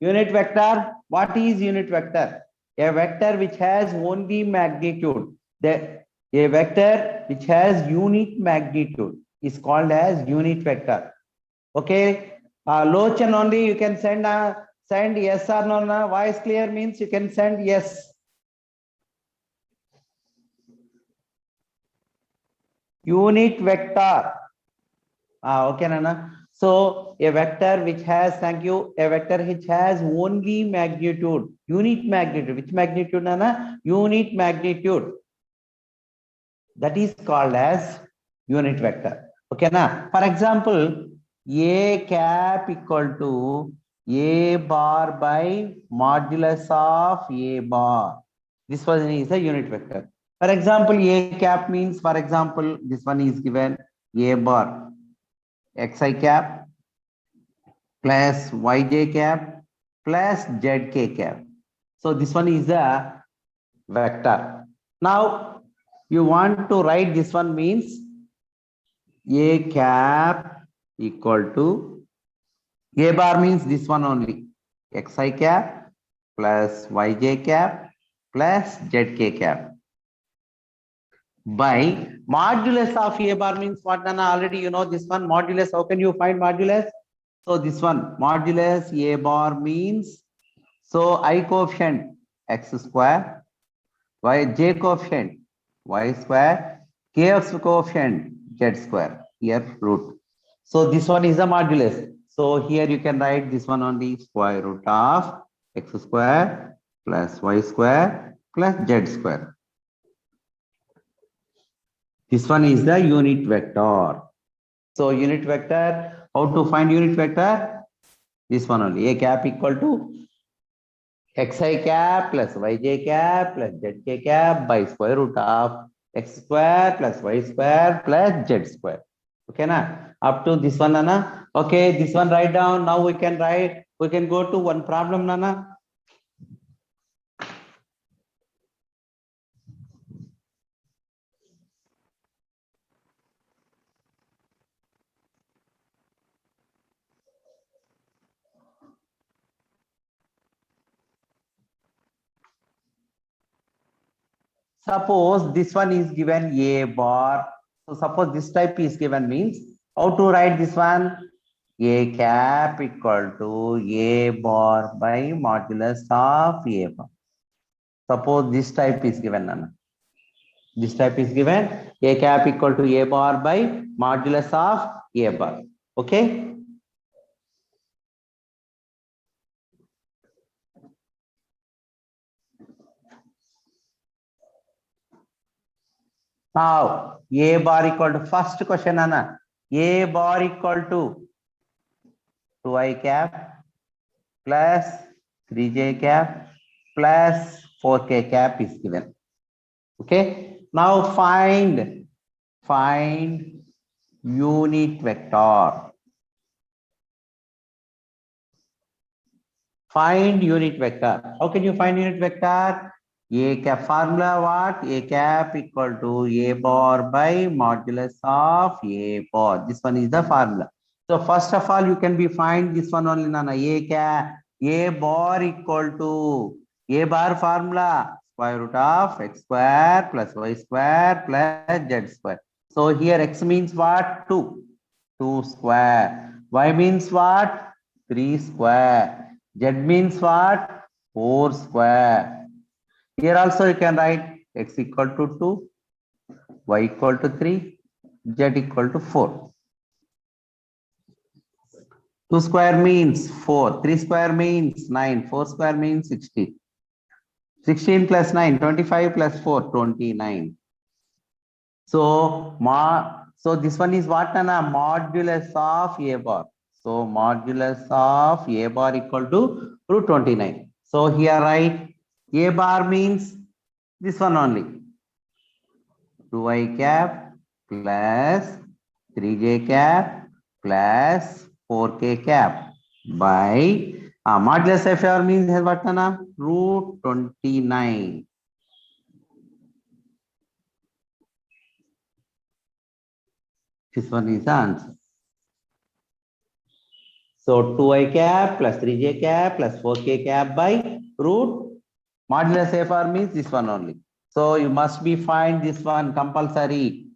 Unit vector. What is unit vector? A vector which has only magnitude. A vector which has unit magnitude is called as unit vector. Okay. Lochan only you can send yes or no. Voice clear means you can send yes. Unit vector. Okay, Nana. So a vector which has, thank you, a vector which has only magnitude, unit magnitude. Which magnitude, Nana? Unit magnitude. That is called as unit vector. Okay, na? For example, A cap equal to A bar by modulus of A bar. This one is a unit vector. For example, A cap means, for example, this one is given A bar xi cap plus yj cap plus zk cap. So this one is a vector. Now you want to write this one means A cap equal to A bar means this one only xi cap plus yj cap plus zk cap by modulus of A bar means what, Nana? Already you know this one modulus. How can you find modulus? So this one modulus A bar means, so I coefficient x square, y j coefficient y square, kx coefficient z square, here root. So this one is a modulus. So here you can write this one on the square root of x square plus y square plus z square. This one is the unit vector. So unit vector, how to find unit vector? This one only, A cap equal to xi cap plus yj cap plus zk cap by square root of x square plus y square plus z square. Okay, na? Up to this one, Nana. Okay, this one write down. Now we can go to one problem, Nana. Suppose this one is given A bar. So suppose this type is given means how to write this one? A cap equal to A bar by modulus of A bar. Suppose this type is given, Nana. This type is given A cap equal to A bar by modulus of A bar. Okay. Now A bar equal to, first question, Anna. A bar equal to 2i cap plus 3j cap plus 4k cap is given. Okay. Now find unit vector. Find unit vector. How can you find unit vector? A cap formula what? A cap equal to A bar by modulus of A bar. This one is the formula. So first of all, you can be find this one only, Nana. A bar equal to A bar formula square root of x square plus y square plus z square. So here x means what? 2. 2 square. Y means what? 3 square. Z means what? 4 square. Here also you can write x equal to 2, y equal to 3, z equal to 4. 2 square means 4, 3 square means 9, 4 square means 16. 16 plus 9, 25 plus 4, 29. So this one is what, Nana? Modulus of A bar. So modulus of A bar equal to root 29. So here write A bar means this one only. 2i cap plus 3j cap plus 4k cap by modulus of A bar means what, Nana? Root 29. This one is the answer. So 2i cap plus 3j cap plus 4k cap by root modulus a bar means this one only. So you must be find this one compulsory.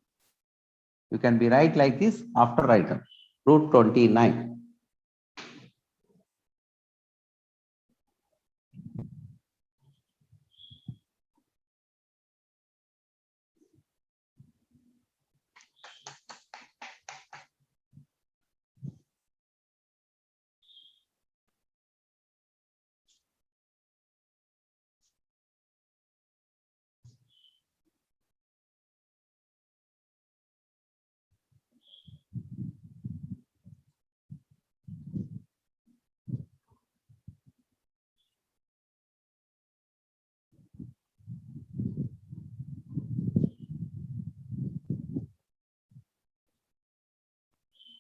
You can be write like this after write root 29.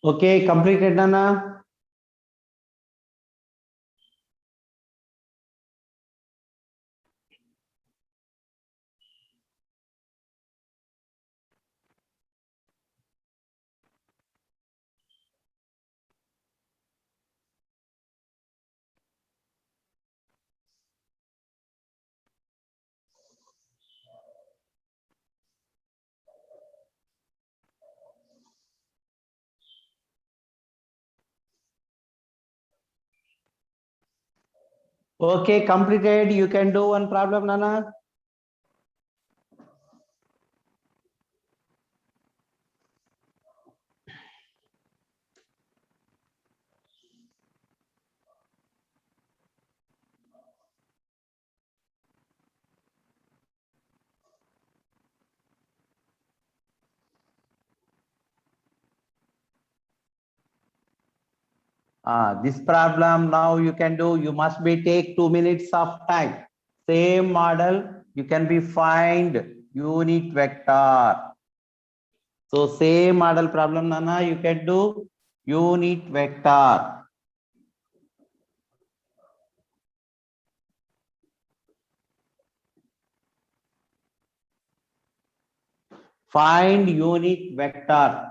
Okay, completed, Nana. Okay, completed. You can do one problem, Nana. This problem now you can do. You must be take 2 minutes of time. Same model. You can be find unit vector. So same model problem, Nana. You can do unit vector. Find unit vector.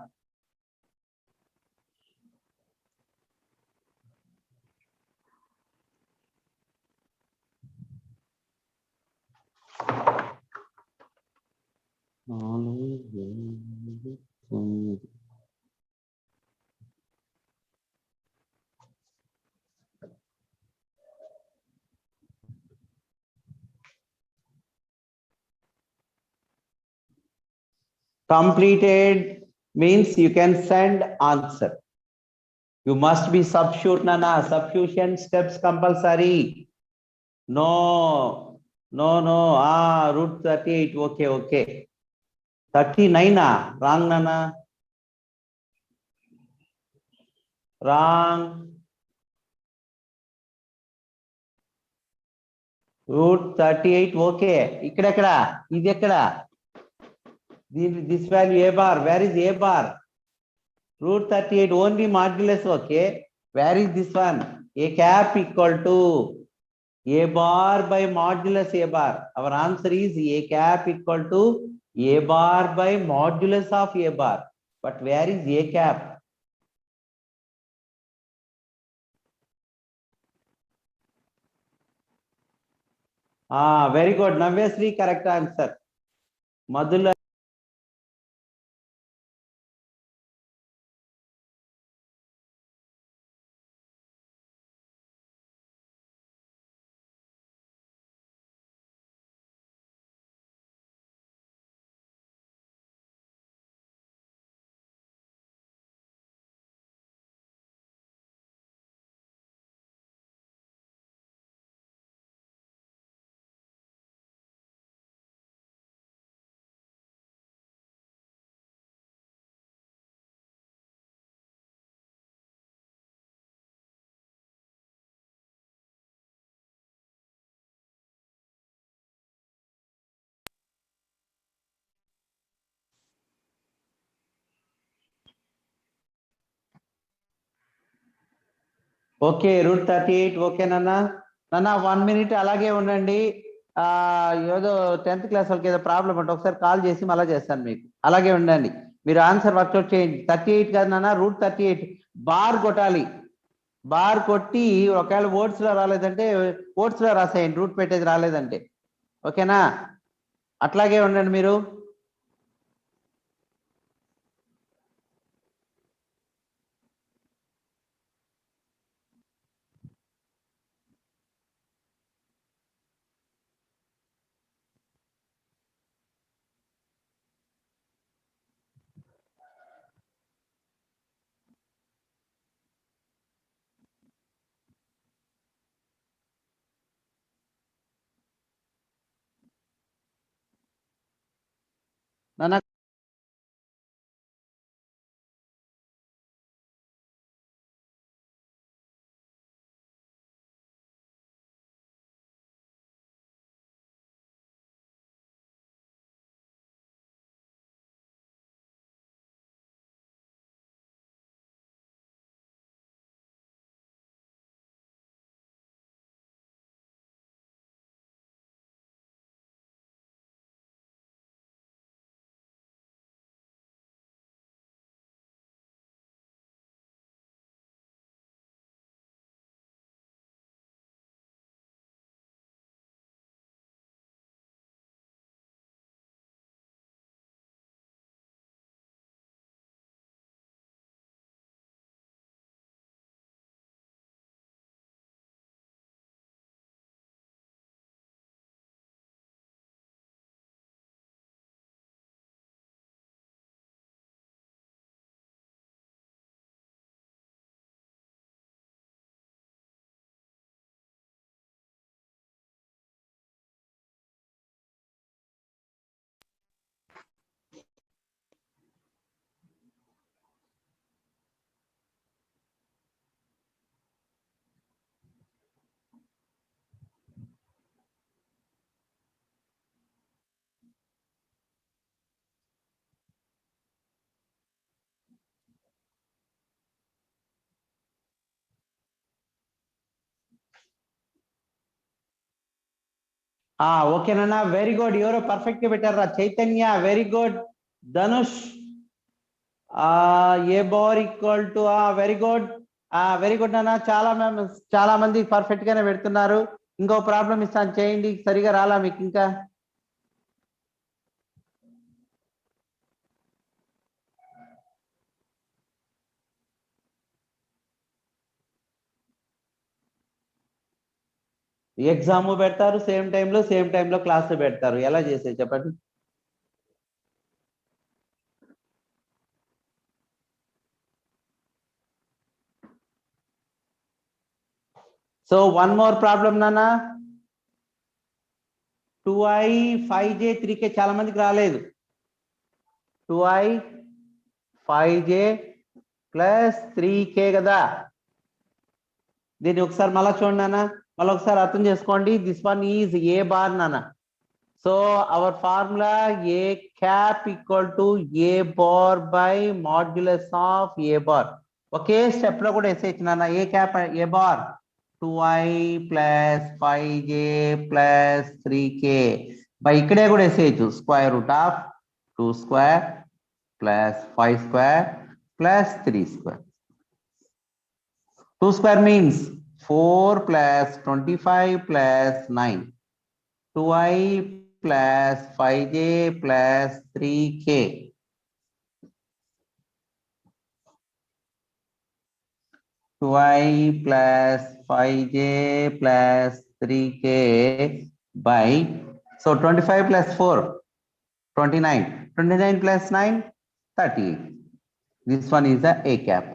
Completed means you can send answer. You must be substitute, Nana. Substitution steps compulsory. No, no. Root 38. Okay. 39. Wrong, Nana. Wrong. Root 38. Okay. Ikkada. Is ekkada? This value a bar. Where is a bar? Root 38 only modulus. Okay. Where is this one? A cap equal to a bar by modulus a bar. Our answer is a cap equal to a bar by modulus of a bar. But where is a cap? Very good. Navesri, correct answer. Madhula. Okay root 38 okay నాన్న 1 minute అలాగే ఉండండి. ఏదో 10th class వాళ్ళకి ఏదో problem అంటే ఒకసారి call చేసి మళ్ళీ చేస్తాను మీకు. అలాగే ఉండండి. మీరు ఆన్సర్ వర్క్అవుట్ చేయండి. 38 కాదు నాన్న, రూట్ 38 బార్ కొట్టాలి. బార్ కొట్టి ఒకవేళ ఓట్స్ లో రాలేదంటే ఓట్స్ లో రాసేయండి, రూట్ పెట్టేది రాలేదంటే. ఓకేనా, అట్లాగే ఉండండి మీరు. నాన్న ఓకేనన్నా, వెరీ గుడ్. ఎవరో పర్ఫెక్ట్ గా పెట్టారా? Chaitanya, very good. Dhanush, A bar equal to, very good. Very good అన్న, చాలా మంది పర్ఫెక్ట్ గానే పెడుతున్నారు. ఇంకో ప్రాబ్లం ఇస్తాను చేయండి. సరిగా రాలా మీకు ఇంకా? ఎగ్జామ్ పెడతారు, సేమ్ టైంలో క్లాస్ పెడతారు. ఎలా చేసే చెప్పండి? సో వన్ మోర్ ప్రాబ్లం నాన్న. 2i 5j 3k చాలా మందికి రాలేదు. 2i 5j ప్లస్ 3k కదా. దీన్ని ఒకసారి మళ్ళా చూడండి నాన్న, మళ్ళీ ఒకసారి అర్థం చేసుకోండి. This one is A bar నాన్న. So our formula A cap equal to A bar by modulus of A bar. ఒకే స్టెప్ లో కూడా వేసేయచ్చు నాన్న. A cap A bar 2i plus 5j plus 3k by ఇక్కడే కూడా వేసేయచ్చు. Square root of 2 square plus 5 square plus 3 square. 2 square means 4 plus 25 plus 9. 2i plus 5j plus 3k. 2i plus 5j plus 3k by, so 25 plus 4, 29. 29 plus 9, 38. This one is the A cap.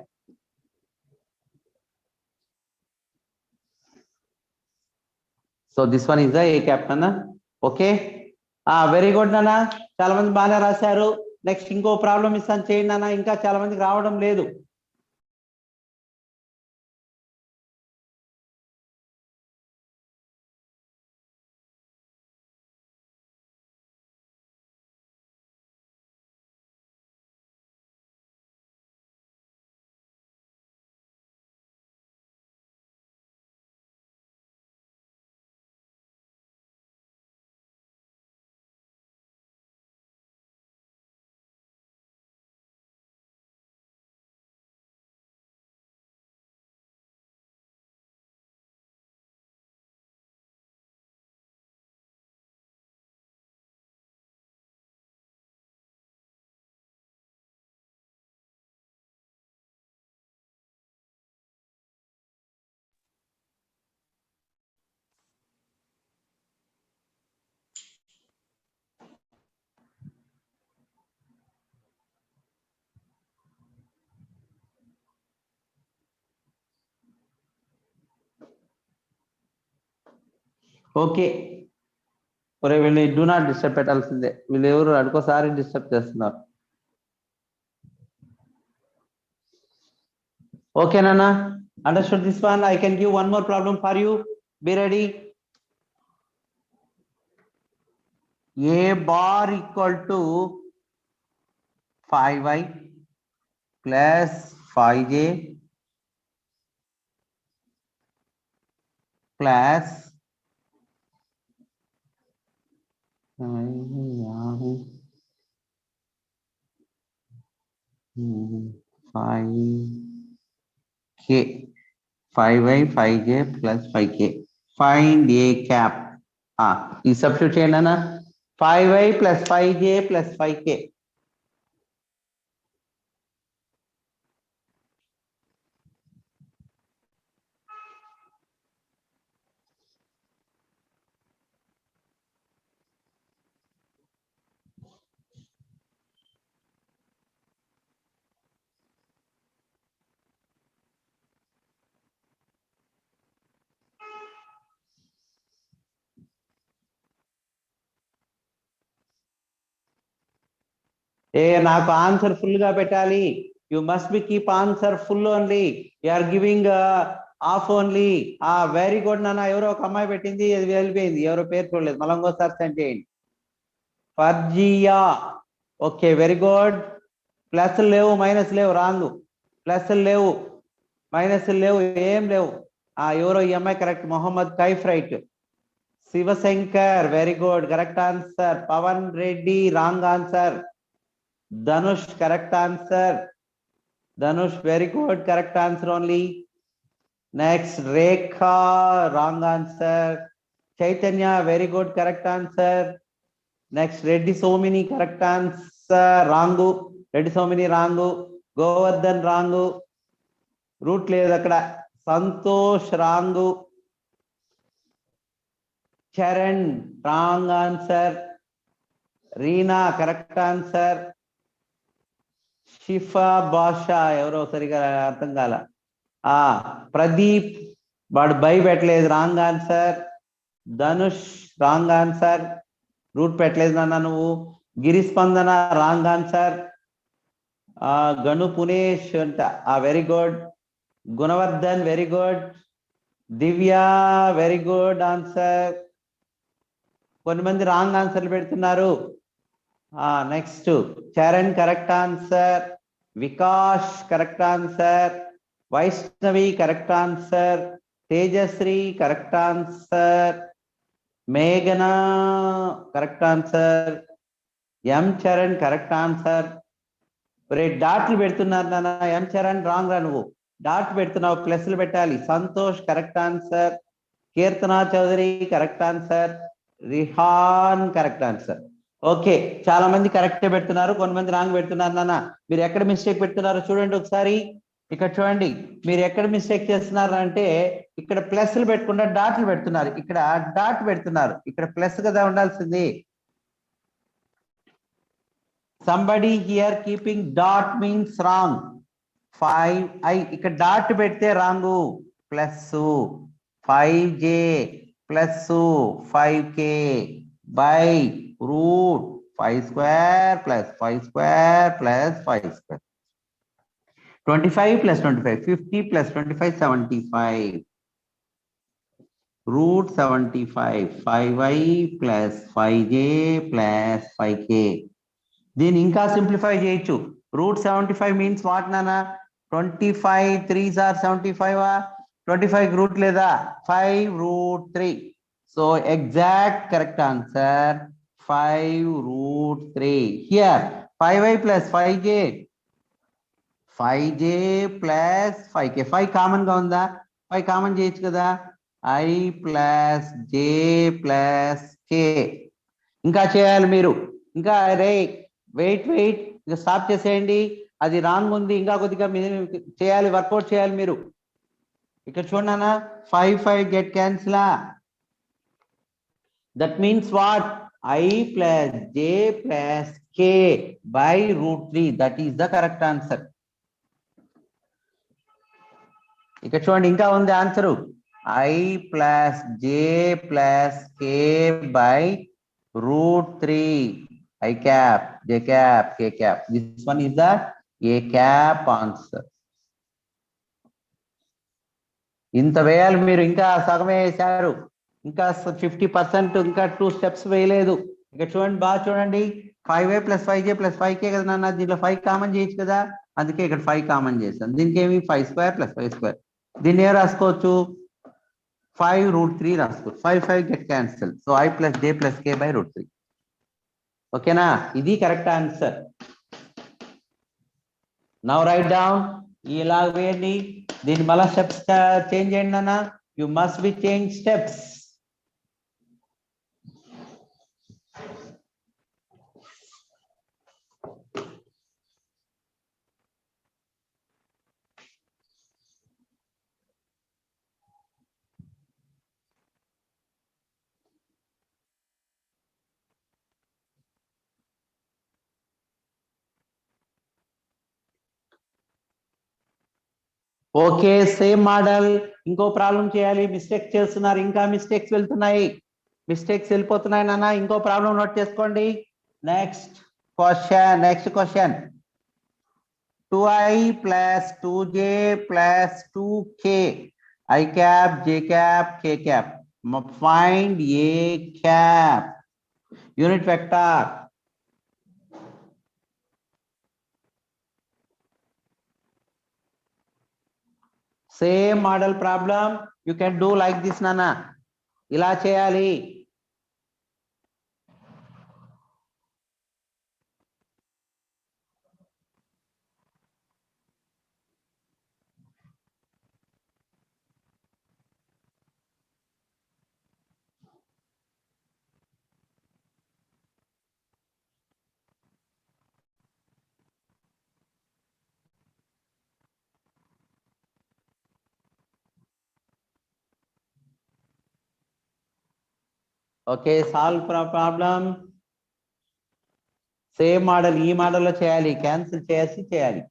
So this one is the A cap అన్న. Okay, very good నాన్న, చాలా మంది బాగానే రాశారు. Next ఇంకో problem ఇస్తాను చేయండి నాన్న. ఇంకా చాలా మందికి రావడం లేదు. ఓకే ఒరే వీళ్ళు డూ నాట్ డిస్టర్బ్ పెట్టాల్సిందే, వీళ్ళు ఎవరు అడుకోసారి డిస్టర్బ్ చేస్తున్నారు. ఓకే నాన్న, understood this one. I can give one more problem for you. Be ready. A bar equal to 5y plus 5j plus 5k, 5y 5j plus 5k. Find a cap. ఈ substitute చేయండి అన్న. 5y plus 5j plus 5k. నాకు answer full గా పెట్టాలి. You must be keep answer full only. You are giving half only. Very good నాన్న. ఎవరో ఒక అమ్మాయి పెట్టింది, అది వెళ్ళిపోయింది, ఎవరో పేరు చూడలేదు, మళ్ళీ ఇంకోసారి సెండ్ చేయండి. Farzia. Okay very good. Plus లేవు, మైనస్ లేవు, రాంగ్. ప్లస్ లేవు, మైనస్ లేవు, ఏం లేవు. ఎవరో ఈ అమ్మాయి correct. Mohammed Kaif right. Shivashankar very good, correct answer. Pawan Reddy wrong answer. Dhanush correct answer. Dhanush very good, correct answer only. Next Rekha wrong answer. Chaitanya very good, correct answer. Next Reddy Somini correct answer. Rangu Reddy Somini Rangu. Govardhan Rangu. Root లేదు అక్కడ. Santosh Rangu. Charan wrong answer. Reena correct answer. షిఫా బాషా ఎవరో సరిగా అర్థం కాల. ప్రదీప్ వాడు by పెట్టలేదు, wrong answer. Dhanush wrong answer. Root పెట్టలేదు నాన్న నువ్వు. Girispandana wrong answer. గను పునేష్ అంట, very good. Gunavardhan very good. Divya very good answer. కొంతమంది రాంగ్ ఆన్సర్లు పెడుతున్నారు. Next Charan correct answer. Vikash correct answer. Vaishnavi correct answer. Tejashree correct answer. మేఘనా correct answer. M Charan correct answer. డాట్లు పెడుతున్నారు నాన్న. ఎం చరణ్ రాంగ్ రా, నువ్వు డాట్ పెడుతున్నావు, ప్లస్లు పెట్టాలి. Santosh correct answer. Keerthana Chowdary correct answer. Rihan correct answer. Okay, చాలా మంది కరెక్ట్ పెడుతున్నారు, కొంతమంది రాంగ్ పెడుతున్నారు నాన్న. మీరు ఎక్కడ మిస్టేక్ పెడుతున్నారో చూడండి ఒకసారి. ఇక్కడ చూడండి, మీరు ఎక్కడ మిస్టేక్ చేస్తున్నారు అంటే ఇక్కడ ప్లస్లు పెట్టకుండా డాట్లు పెడుతున్నారు. ఇక్కడ డాట్ పెడుతున్నారు, ఇక్కడ ప్లస్ కదా ఉండాల్సింది. Somebody here keeping dot means wrong. 5i ఇక్కడ డాట్ పెడితే wrong. Plus 5j plus 5k by root 5 square plus 5 square plus 5 square. 25 plus 25, 50 plus 25, 75. Root 75, 5i plus 5j plus 5k. దీన్ని ఇంకా సింప్లిఫై చేయొచ్చు. Route 75 means what నానా? 25 3s are 75. 25 route లేదా? 5 root 3. So exact correct answer 5 root 3. Here 5i plus 5j, 5j plus 5k. 5 common గా ఉందా? 5 common చేయొచ్చు కదా. i plus j plus k. ఇంకా చేయాలి మీరు. ఇంకా రే వెయిట్ ఇంకా స్టాప్ చేసేయండి. అది రాంగ్ ఉంది, ఇంకా కొద్దిగా చేయాలి, వర్కౌట్ చేయాలి మీరు. ఇక్కడ చూడనా, 5 get cancel. That means what? i plus j plus k by root 3. That is the correct answer. ఇక్కడ చూడండి, ఇంకా ఉంది answer. I plus j plus k by root 3 I cap, j cap, k cap. This one is the a cap answer. ఇంత వేయాలి మీరు, ఇంకా సగమే వేశారు, ఇంకా 50%, ఇంకా 2 స్టెప్స్ వేయలేదు. ఇక చూడండి, బాగా చూడండి, 5a plus 5j plus 5k కదా నాన్న, దీంట్లో 5 కామన్ చేయొచ్చు కదా, అందుకే ఇక్కడ 5 కామన్ చేశాను. దీనికి ఏమి 5 స్క్వేర్ ప్లస్ 5 స్క్వేర్, దీన్ని ఏం రాసుకోవచ్చు, 5 root 3 రాసుకోవచ్చు. 5 get cancel, so I plus j plus k by root 3. ఓకేనా, ఇది correct answer. Now right down, ఇలా వేయండి, దీని మళ్ళా స్టెప్స్ చేంజ్ చేయండి అన్న, you must B change steps. Okay, same model, ఇంకో ప్రాబ్లం చేయాలి. మిస్టేక్స్ చేస్తున్నారు, ఇంకా మిస్టేక్స్ వెళ్తున్నాయి, మిస్టేక్స్ వెళ్ళిపోతున్నాయి నాన్న. ఇంకో ప్రాబ్లం నోట్ చేసుకోండి. Next question 2i plus 2j plus 2k I cap, j cap, k cap. Find a cap. Unit vector. Same model problem. You can do like this, Nana. ఇలా చేయాలి. Okay, solve problem. Same model, ఈ మోడల్లో చేయాలి, cancel చేసి చేయాలి.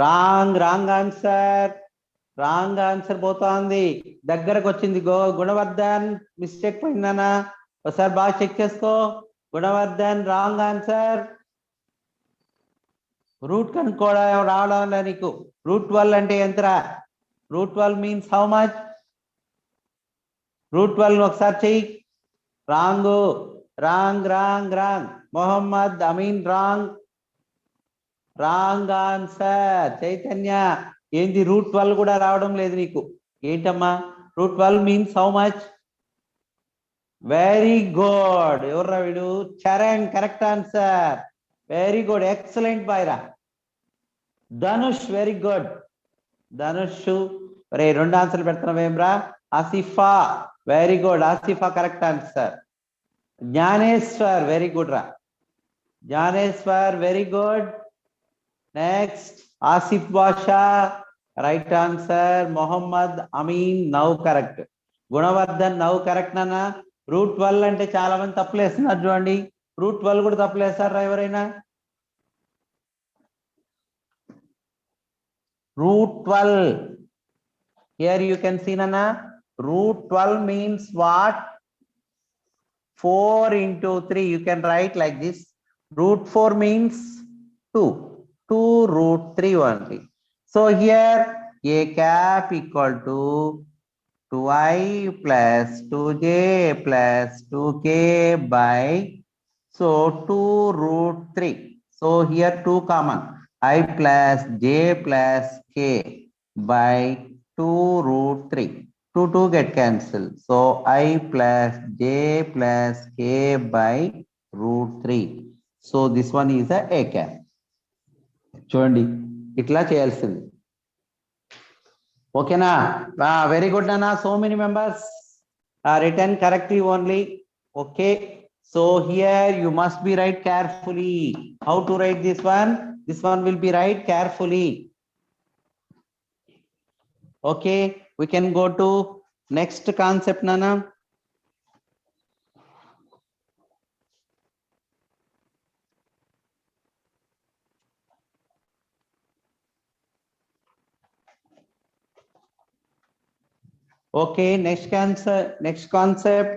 Wrong answer పోతోంది, దగ్గరకు వచ్చింది. గుణవర్ధన్ మిస్టేక్ పోయిందనా, ఒకసారి బాగా చెక్ చేసుకో. Gunavardhan wrong answer. రూట్ కనుక్కోవడం రావడం నీకు. రూట్ 12 అంటే ఎంతరా? Root 12 means how much? Root 12 ఒకసారి చెయ్యి. Wrong. Mohammed Ameen wrong answer. Chaitanya ఏంది, రూట్ 12 కూడా రావడం లేదు నీకు, ఏంటమ్మా? Root 12 means how much? Very good. ఎవర్రా వీడు? Charan, correct answer. Very good, excellent బాయ్రా. Dhanush, very good. ధనుష్, రే 2 ఆన్సర్లు పెడుతున్నావేమ్రా? Asifa, very good. Asifa correct answer. Gnaneshwar, very good రా. Gnaneshwar, very good. Next Asif Basha, right answer. Mohammed Amin, now correct. Gunavardhan, now correct నాన్న. రూట్ 12 అంటే చాలా మంది తప్పులు వేస్తున్నారు చూడండి. రూట్ 12 కూడా తప్పులు వేస్తారా ఎవరైనా? root 12, here you can see nana, root 12 means what? 4 into 3, you can write like this. Root 4 means 2 root 3 only. So here a cap equal to 2i plus 2j plus 2k by, so 2 root 3. So here 2 common, I plus j plus k by 2 root 3. 2 get cancelled. So I plus j plus k by root 3. So this one is A cap. చూడండి ఇట్లా చేయాల్సింది. ఓకేనా? Very good నాన్న. So many members written correctly only. Okay, so here you must be write carefully. How to write this one? This one will be write carefully. Okay, we can go to next concept, Nana. Okay, next concept.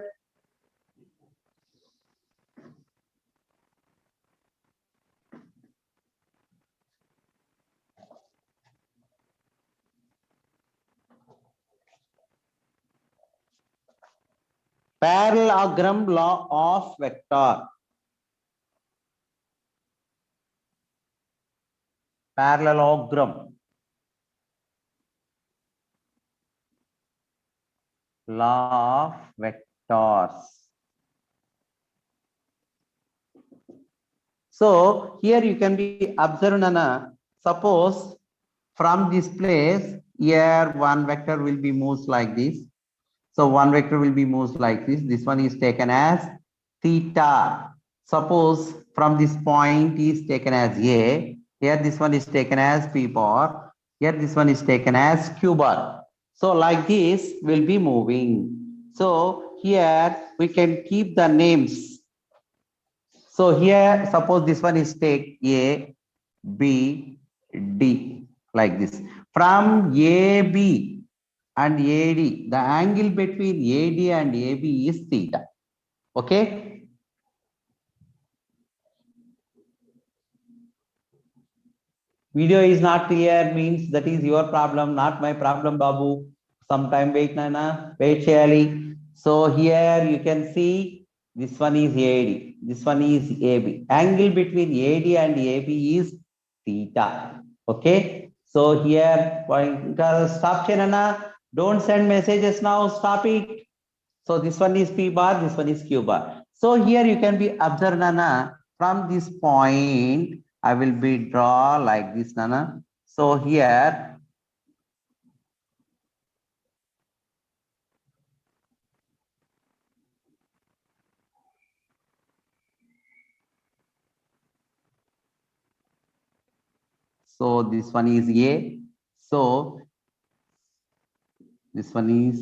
Parallelogram law of vector. Parallelogram law of vectors. So here you can be observed, Nana. Suppose from this place here one vector will be moved like this. So one vector will be moved like this. This one is taken as theta. Suppose from this point is taken as A. Here this one is taken as P bar. Here this one is taken as Q bar. So like this will be moving. So here we can keep the names. So here suppose this one is take A, B, D like this. From AB and AD, the angle between AD and AB is theta. Okay. Video is not clear means that is your problem, not my problem, Babu. Sometime wait, Nana. Wait, Shirley. So here you can see this one is AD, this one is AB. Angle between AD and AB is theta. Okay. So here stop, Nana. Don't send messages now. Stop it. So this one is P bar, this one is Q bar. So here you can be observed, Nana. From this point, I will be draw like this, Nana. So here, so this one is A. So this one is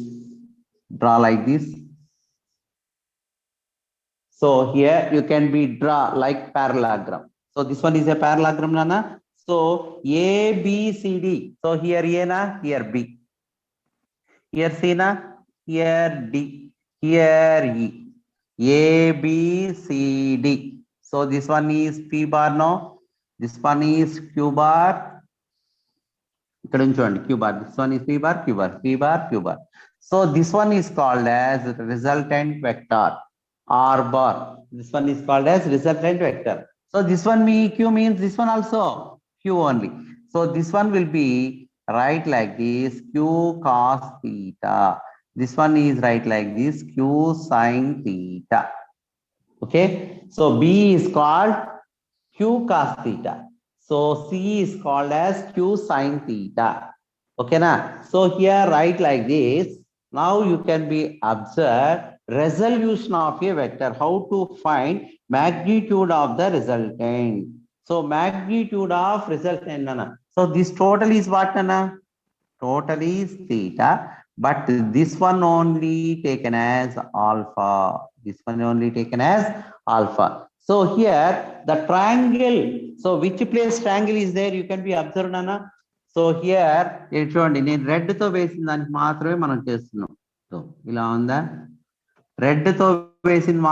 draw like this. So here you can be draw like parallelogram. So this one is a parallelogram, Nana. So A, B, C, D. So here A, na, here B. Here C, na, here D. Here E. A, B, C, D. So this one is P bar, no. This one is Q bar. Q bar. This one is P bar, Q bar, P bar, Q bar. So this one is called as resultant vector. R bar. This one is called as resultant vector. So this one Q means this one also Q only. So this one will be right like this, Q cos theta. This one is right like this, Q sin theta. Okay. So B is called Q cos theta. So C is called as Q sin theta. Okay, na? So here write like this. Now you can be observe resolution of a vector. How to find magnitude of the resultant. So magnitude of resultant, Nana. So this total is what, Nana? Total is theta, but this one only taken as alpha. This one only taken as alpha. So here the triangle. So which place triangle is there? You can be observed, Nana. So here చూడండి నేను red తో వేసిన దానికి మాత్రమే మనం చేస్తున్నాం. So ఇలా ఉందా? రెడ్ తో వేసింది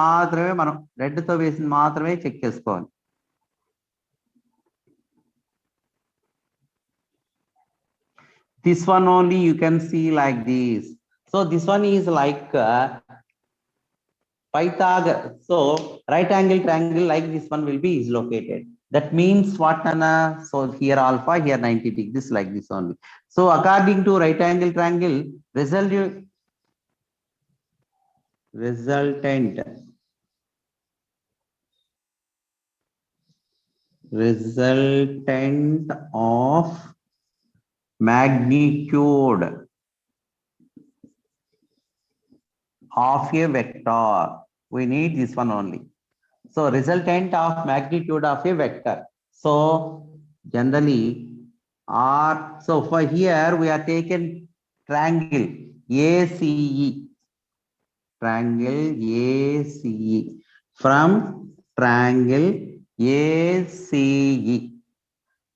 మాత్రమే చెక్ చేసుకోవాలి. This one only you can see like this. So this one is like Pythagoras. So right angle triangle like this one will be is located. That means what, Nana? So here alpha, here 90 degrees like this only. So according to right angle triangle, resultant resultant of magnitude of a vector. We need this one only. So resultant of magnitude of a vector. So generally R, so for here we are taken triangle ACE, triangle ACE, from triangle ACE.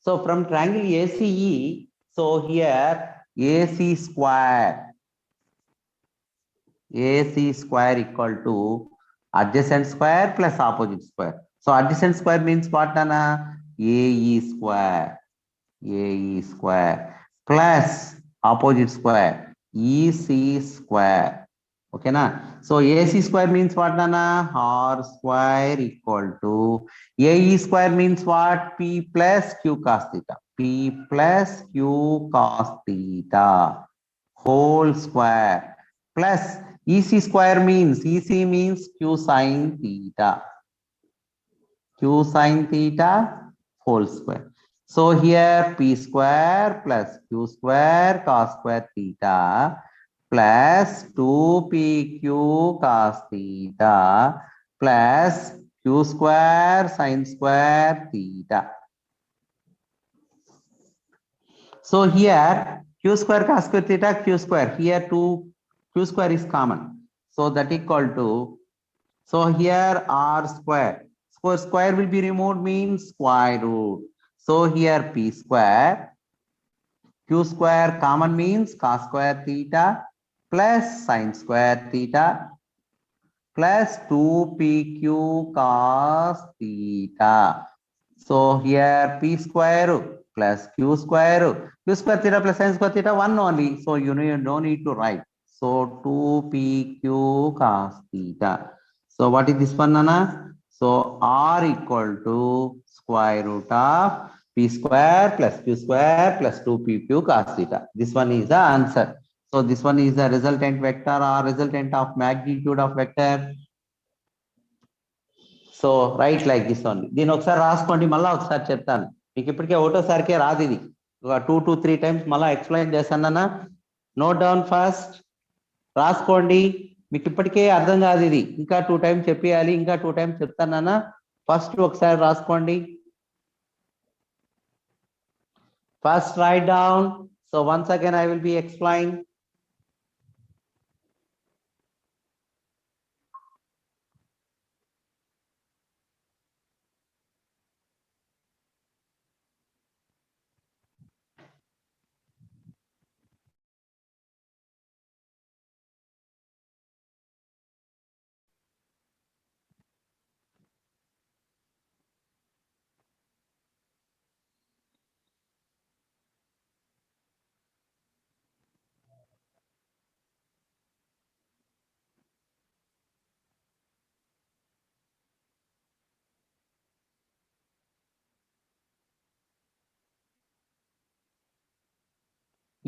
So from triangle ACE, so here AC square equal to adjacent square plus opposite square. So adjacent square means what, Nana? AE square plus opposite square EC square. Okay, na? So AC square means what, Nana? R square equal to AE square means what? P plus Q cos theta. P plus Q cos theta whole square plus EC square means Q sin theta. Q sin theta whole square. So here P square plus Q square cos square theta plus 2PQ cos theta plus Q square sin square theta. So here Q square cos square theta, Q square, here 2 Q square is common. So that equal to, so here R square. So square will be removed means square root. So here P square, Q square common means cos square theta plus sin square theta plus 2PQ cos theta. So here P square plus Q square theta plus sin square theta 1 only. So you don't need to write. So 2PQ cos theta. So what is this one, Nana? So R equal to square root of P square plus Q square plus 2PQ cos theta. This one is the answer. So this one is the resultant vector or resultant of magnitude of vector. So right like this only. దీన్ని ఒకసారి రాసుకోండి, మళ్ళీ ఒకసారి చెప్తాను. మీకు ఇప్పటికే ఒకటోసారికే రాదు ఇది, ఒక 2 to 3 టైమ్స్ మళ్ళీ ఎక్స్ప్లెయిన్ చేస్తానన్నా. నోట్ డౌన్ ఫస్ట్, రాసుకోండి. మీకు ఇప్పటికే అర్థం కాదు ఇది, ఇంకా 2 టైమ్స్ చెప్పేయాలి, ఇంకా 2 టైమ్స్ చెప్తానన్నా. ఫస్ట్ ఒకసారి రాసుకోండి. First right down. So once again I will be explain.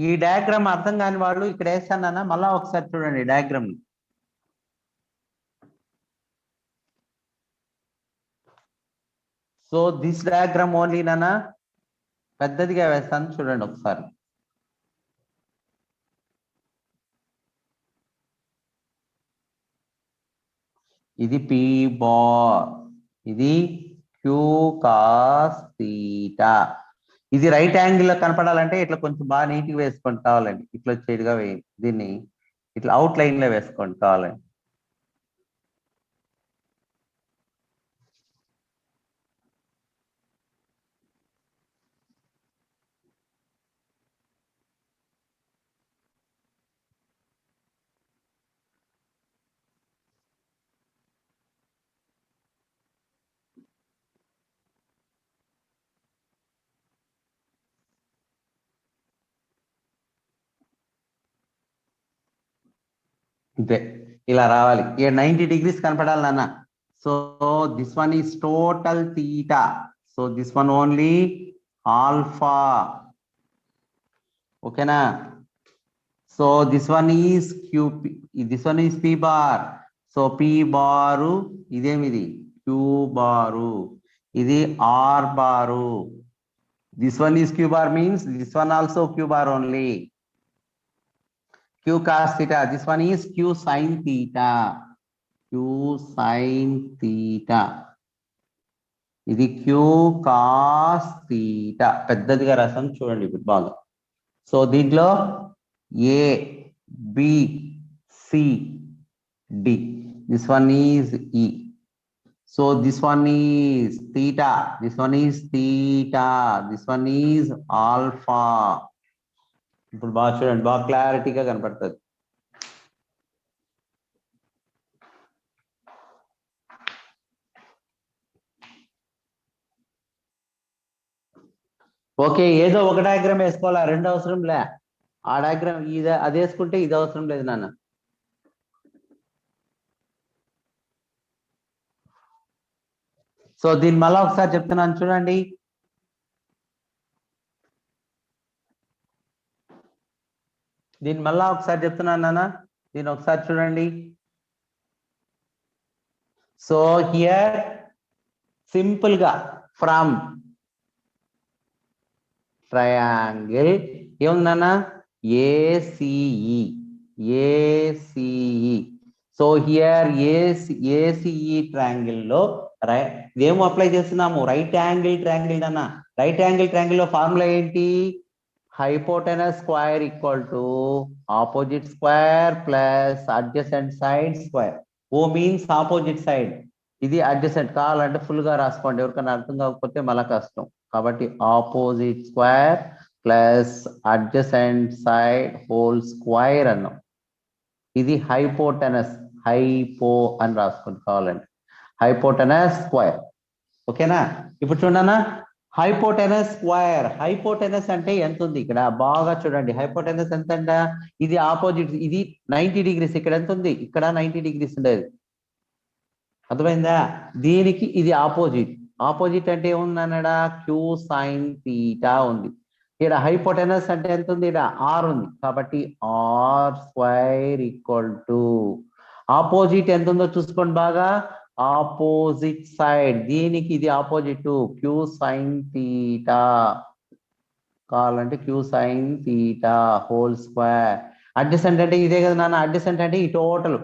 ఈ డయాగ్రామ్ అర్థం కాని వాళ్ళు ఇక్కడ వేస్తానన్నా, మళ్ళా ఒకసారి చూడండి diagram. So this diagram only నానా, పెద్దదిగా వేస్తాను చూడండి ఒకసారి. ఇది పి బార్, ఇది క్యూ కాస్ థీటా. ఇది రైట్ యాంగిల్ లో కనపడాలంటే ఇట్లా కొంచెం బాగా నీట్గా వేసుకోండి కావాలండి. ఇట్లా వచ్చేదిగా దీన్ని ఇట్లా అవుట్ లైన్ లో వేసుకోండి కావాలండి. అంతే, ఇలా రావాలి. 90 degrees కనపడాలి నాన్న. So this one is total theta. So this one only alpha. ఓకేనా? So this one is QP, this one is P bar. So P bar, ఇదేమిది క్యూ బారు. ఇది R bar. This one is q bar means this one also q bar only. Q cos theta. This one is q sin theta. Q sin theta. ఇది q cos theta. పెద్దదిగా రాసాను చూడండి ఇప్పుడు బాగా. So దీంట్లో A, B, C, D. This one is E. So this one is theta. This one is theta. This one is alpha. ఇప్పుడు బాగా చూడండి, బాగా క్లారిటీగా కనపడుతుంది. ఓకే, ఏదో ఒక డయాగ్రామ్ వేసుకోవాలా, రెండు అవసరం లే. ఆ డయాగ్రామ్ ఇది అది వేసుకుంటే ఇది అవసరం లేదు నాన్న. సో దీన్ని మళ్ళా ఒకసారి చెప్తున్నాను చూడండి. దీన్ని మళ్ళా ఒకసారి చెప్తున్నాను నాన్న, దీన్ని ఒకసారి చూడండి. సో హియర్ సింపుల్ గా ఫ్రమ్ ట్రయాంగిల్ ఏముందన్నా ACE. ACE. So here ACE triangle లో ఇదేమో అప్లై చేస్తున్నాము, రైట్ యాంగిల్ ట్రయాంగిల్ అన్న. రైట్ యాంగిల్ ట్రయాంగిల్ లో ఫార్ములా ఏంటి? Hypotenuse square equal to opposite square plus adjacent side square. O means opposite side, ఇది adjacent. కావాలంటే full గా రాసుకోండి, ఎవరికైనా అర్థం కాకపోతే మళ్ళా కష్టం. కాబట్టి opposite square plus adjacent side whole square అన్నాం. ఇది హైపోటెనస్, హైపో అని రాసుకోండి కావాలంటే, హైపోటెనస్ స్క్వేర్. ఓకేనా? ఇప్పుడు చూడన్నా, హైపోటెనస్ స్క్వేర్. హైపోటెనస్ అంటే ఎంత ఉంది ఇక్కడ బాగా చూడండి. హైపోటెనస్ ఎంత అంట? ఇది ఆపోజిట్, ఇది 90 డిగ్రీస్. ఇక్కడ ఎంత ఉంది? ఇక్కడ 90 డిగ్రీస్ ఉండేది. అర్థమైందా? దీనికి ఇది ఆపోజిట్. ఆపోజిట్ అంటే ఏముందన్నాడా? క్యూ సైన్ తీటా ఉంది. ఇక్కడ హైపోటెనస్ అంటే ఎంత ఉంది? ఇక్కడ ఆర్ ఉంది. కాబట్టి R square equal to opposite ఎంత ఉందో చూసుకోండి బాగా. ఆపోజిట్ సైడ్, దీనికి ఇది ఆపోజిట్ క్యూ సైన్ తీటా. కావాలంటే Q sine theta whole square. Adjacent అంటే ఇదే కదా నాన్న. అడ్జసెంట్ అంటే ఈ టోటల్,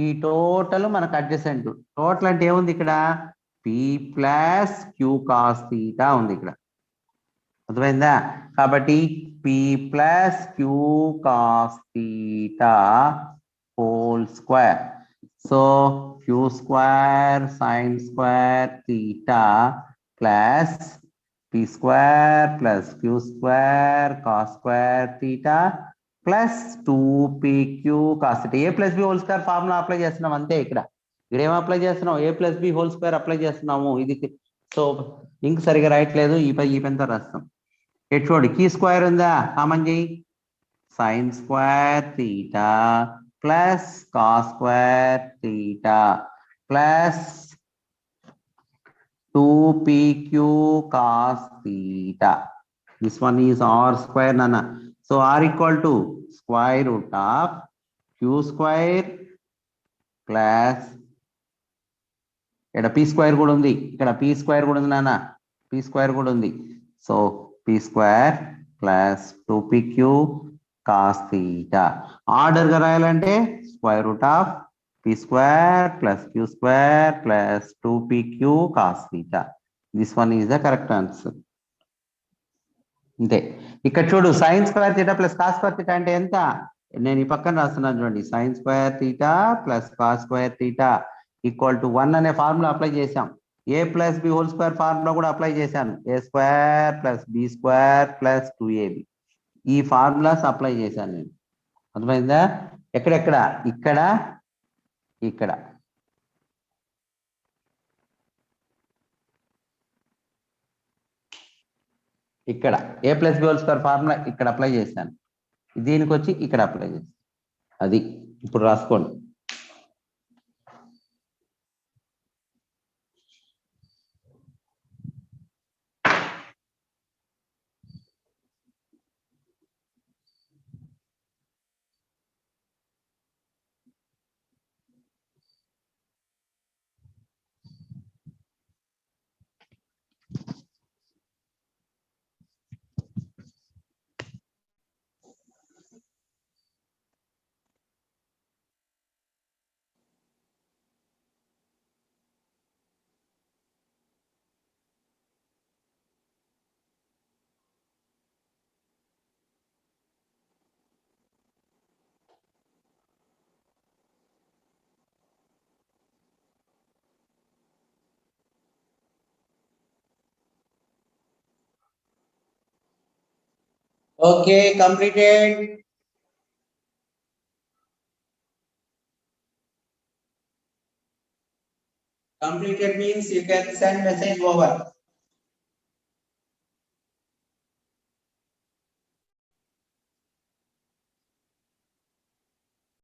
ఈ టోటల్ మనకు అడ్జసెంట్. టోటల్ అంటే ఏముంది ఇక్కడ? P plus Q cos theta ఉంది ఇక్కడ. అర్థమైందా? కాబట్టి P plus Q cos theta whole square. So Q square sine square theta plus P square plus Q square cos square theta plus 2pq cos theta. A plus B whole square formula apply చేస్తున్నాం అంతే. ఇక్కడ ఇక్కడ ఏం apply చేస్తున్నాం? A plus B whole square apply చేస్తున్నాము. ఇది so ఇంక సరిగా రాయట్లేదు, ఈ పెన్తో రాస్తాం. ఎటు చూడండి, కీ స్క్వేర్ ఉందా, కామన్ చేయి. Sign square theta plus cos square theta plus 2pq cos theta. This one is r square nana. So r equal to square root of q square plus ఇక్కడ p square కూడా ఉంది, ఇక్కడ p square కూడా ఉంది నాన్న, p square కూడా ఉంది. So p square plus 2pq cos theta. Order గా రాయాలంటే square root of p square plus q square plus 2pq cos theta. This one is the correct answer. అంతే. ఇక్కడ చూడు, sine square theta plus cos square theta అంటే ఎంత? నేను ఈ పక్కన రాస్తున్నాను చూడండి. Sine square theta plus cos square theta equal to 1 అనే ఫార్ములా అప్లై చేసాం. A plus B whole square formula కూడా అప్లై చేశాను. A square plus B square plus 2ab. ఈ ఫార్ములాస్ అప్లై చేశాను నేను. అర్థమైందా? ఎక్కడెక్కడ? ఇక్కడ, ఇక్కడ. ఇక్కడ A plus B whole square formula ఇక్కడ అప్లై చేశాను. దీనికి వచ్చి ఇక్కడ అప్లై చేశాను. అది ఇప్పుడు రాసుకోండి. Okay, completed. Completed means you can send message over.